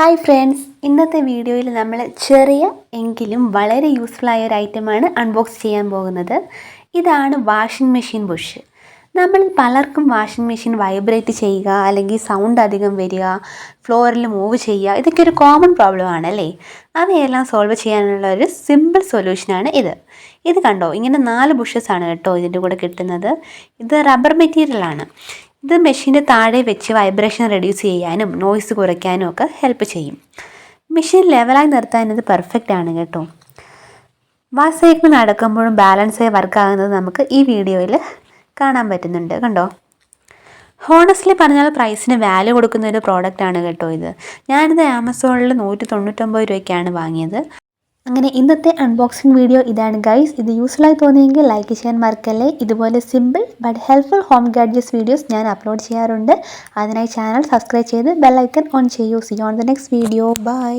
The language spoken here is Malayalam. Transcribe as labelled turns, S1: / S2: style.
S1: ഹായ് ഫ്രണ്ട്സ്, ഇന്നത്തെ വീഡിയോയിൽ നമ്മൾ ചെറിയ എങ്കിലും വളരെ യൂസ്ഫുൾ ആയ ഒരു ഐറ്റമാണ് അൺബോക്സ് ചെയ്യാൻ പോകുന്നത്. ഇതാണ് വാഷിംഗ് മെഷീൻ ബുഷ്. നമ്മൾ പലർക്കും വാഷിംഗ് മെഷീൻ വൈബ്രേറ്റ് ചെയ്യുക, അല്ലെങ്കിൽ സൗണ്ട് അധികം വരിക, ഫ്ലോറിൽ മൂവ് ചെയ്യുക, ഇതൊക്കെ ഒരു കോമൺ പ്രോബ്ലം ആണല്ലേ. അവയെല്ലാം സോൾവ് ചെയ്യാനുള്ള ഒരു സിമ്പിൾ സൊല്യൂഷനാണ് ഇത്. ഇത് കണ്ടോ, ഇങ്ങനെ 4 ബുഷസ് ആണ് കേട്ടോ ഇതിൻ്റെ കൂടെ കിട്ടുന്നത്. ഇത് റബ്ബർ മെറ്റീരിയലാണ്. ഇത് മെഷീൻ്റെ താഴെ വെച്ച് വൈബ്രേഷൻ റെഡ്യൂസ് ചെയ്യാനും നോയ്സ് കുറയ്ക്കാനും ഒക്കെ ഹെൽപ്പ് ചെയ്യും. മെഷീൻ ലെവലായി നിർത്താൻ ഇത് പെർഫെക്റ്റ് ആണ് കേട്ടോ. വാഷ് സൈക്കിൾ നടക്കുമ്പോഴും ബാലൻസായി വർക്കാകുന്നത് നമുക്ക് ഈ വീഡിയോയിൽ കാണാൻ പറ്റുന്നുണ്ട്. കണ്ടോ, ഹോണസ്റ്റ്ലി പറഞ്ഞാൽ പ്രൈസിന് വാല്യൂ കൊടുക്കുന്ന ഒരു പ്രോഡക്റ്റ് ആണ് കേട്ടോ ഇത്. ഞാനിത് ആമസോണിൽ 199 രൂപയ്ക്കാണ് വാങ്ങിയത്. അങ്ങനെ ഇന്നത്തെ അൺബോക്സിംഗ് വീഡിയോ ഇതാണ് ഗൈസ്. ഇത് യൂസ്ഫുള്ളായി തോന്നിയെങ്കിൽ ലൈക്ക് ചെയ്യാൻ മറക്കല്ലേ. ഇതുപോലെ simple but helpful home gadgets videos ഞാൻ അപ്ലോഡ് ചെയ്യാറുണ്ട്. അതിനായി ചാനൽ സബ്സ്ക്രൈബ് ചെയ്ത് ബെൽ ഐക്കൺ ഓൺ ചെയ്യൂ. See you on the next video. By.